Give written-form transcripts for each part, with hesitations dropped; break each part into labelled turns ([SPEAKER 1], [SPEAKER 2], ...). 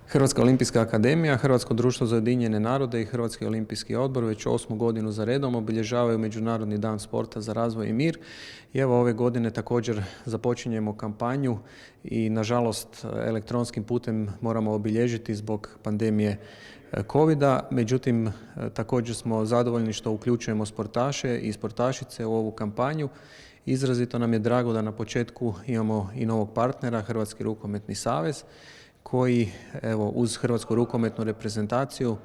[SPEAKER 1] Hrvatska olimpijska akademija, Hrvatsko društvo za ujedinjene narode i Hrvatski olimpijski odbor već 8. godinu za redom obilježavaju Međunarodni dan sporta za razvoj i mir. I evo ove godine također započinjemo kampanju i nažalost elektronskim putem moramo obilježiti zbog pandemije COVID-a. Međutim, također smo zadovoljni što uključujemo sportaše i sportašice u ovu kampanju. Izrazito nam je drago da na početku imamo i novog partnera, Hrvatski rukometni savez, koji evo, uz Hrvatsku rukometnu reprezentaciju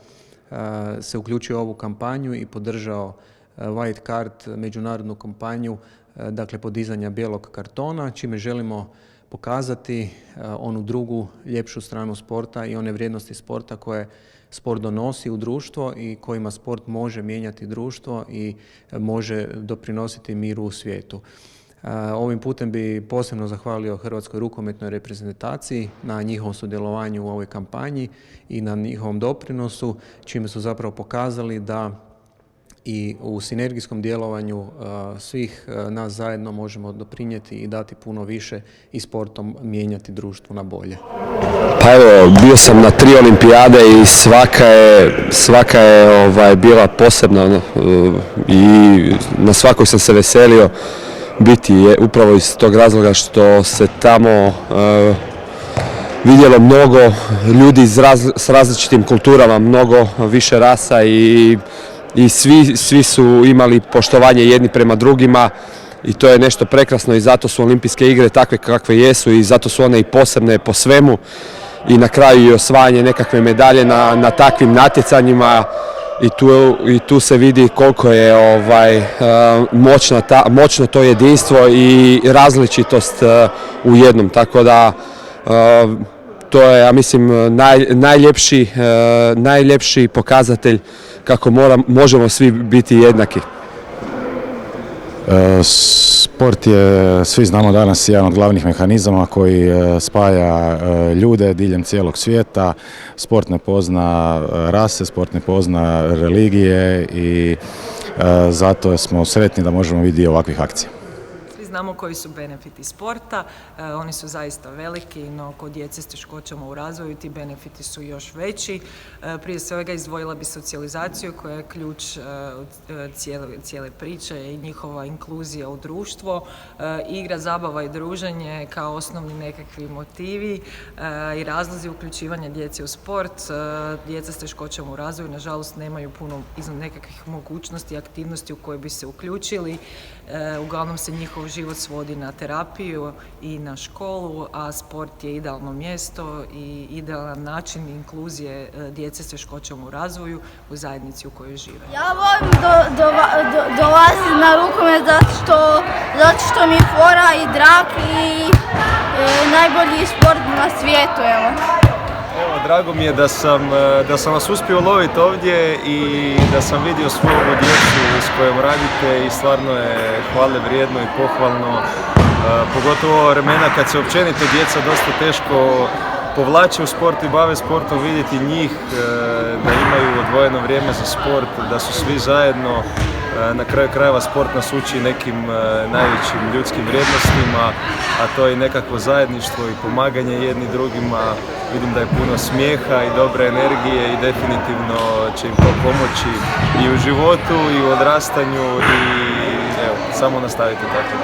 [SPEAKER 1] se uključio u ovu kampanju i podržao White Card, međunarodnu kampanju, dakle podizanja bijelog kartona, čime želimo pokazati onu drugu, ljepšu stranu sporta i one vrijednosti sporta koje sport donosi u društvo i kojima sport može mijenjati društvo i može doprinositi miru u svijetu. Ovim putem bi posebno zahvalio Hrvatskoj rukometnoj reprezentaciji na njihovom sudjelovanju u ovoj kampanji i na njihovom doprinosu, čime su zapravo pokazali da i u sinergijskom djelovanju svih nas zajedno možemo doprinijeti i dati puno više i sportom mijenjati društvo na bolje.
[SPEAKER 2] Pa evo, bio sam na 3 olimpijade i svaka je bila posebna i na svakoj sam se veselio biti upravo iz tog razloga što se tamo vidjelo mnogo ljudi s različitim kulturama, mnogo više rasa i svi su imali poštovanje jedni prema drugima i to je nešto prekrasno i zato su olimpijske igre takve kakve jesu i zato su one i posebne po svemu i na kraju i osvajanje nekakve medalje na takvim natjecanjima i tu se vidi koliko je moćno to jedinstvo i različitost u jednom, tako da to je, ja mislim, najljepši pokazatelj kako možemo svi biti jednaki.
[SPEAKER 3] Sport je, svi znamo danas, jedan od glavnih mehanizama koji spaja ljude diljem cijelog svijeta. Sport ne pozna rase, sport ne pozna religije i zato smo sretni da možemo vidjeti ovakvih akcija.
[SPEAKER 4] Znamo koji su benefiti sporta, oni su zaista veliki, no kod djece s teškoćama u razvoju ti benefiti su još veći. Prije svega izdvojila bi socijalizaciju koja je ključ cijele priče i njihova inkluzija u društvo, igra, zabava i druženje kao osnovni nekakvi motivi i razlozi uključivanja djece u sport. Djeca s teškoćama u razvoju nažalost nemaju puno izvan nekakvih mogućnosti i aktivnosti u koje bi se uključili. Uglavnom se njihov život svodi na terapiju i na školu, a sport je idealno mjesto i idealan način inkluzije djece s teškoćama u razvoju u zajednici u kojoj žive.
[SPEAKER 5] Ja volim dolaziti na rukomet zato što mi je fora i drag i najbolji sport na svijetu.
[SPEAKER 6] Evo, drago mi je da sam vas uspio loviti ovdje i da sam vidio svu ovu djecu s kojom radite i stvarno je hvale vrijedno i pohvalno. Pogotovo vremena kad se općenito djeca dosta teško povlače u sport i bave sportom, vidjeti njih da imaju odvojeno vrijeme za sport, da su svi zajedno. Na kraju krajeva sport nas uči nekim najvećim ljudskim vrijednostima, a to je nekakvo zajedništvo i pomaganje jedni drugima. Vidim da je puno smijeha i dobre energije i definitivno će im to pomoći i u životu i u odrastanju i evo, samo nastavite tako.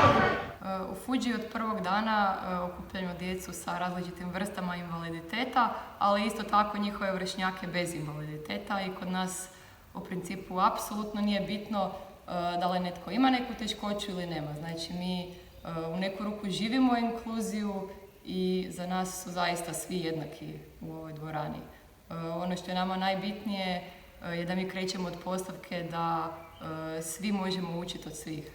[SPEAKER 7] U Fuji od prvog dana okupljamo djecu sa različitim vrstama invaliditeta, ali isto tako njihove vršnjake bez invaliditeta i kod nas u principu apsolutno nije bitno da li netko ima neku teškoću ili nema. Znači mi u neku ruku živimo inkluziju i za nas su zaista svi jednaki u ovoj dvorani. Ono što je nama najbitnije je da mi krećemo od postavke da svi možemo učiti od svih.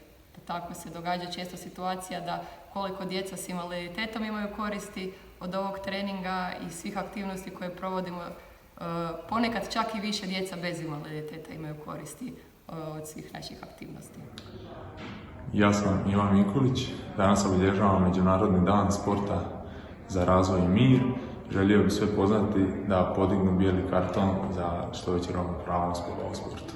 [SPEAKER 7] Tako se događa često situacija da koliko djeca s invaliditetom imaju koristi od ovog treninga i svih aktivnosti koje provodimo, ponekad čak i više djeca bez invaliditeta imaju koristi od svih naših aktivnosti.
[SPEAKER 8] Ja sam Ivan Mikulić, danas obilježavamo Međunarodni dan sporta za razvoj i mir. Želio bih sve pozvati da podignu bijeli karton za što veću ravnopravnost u sportu.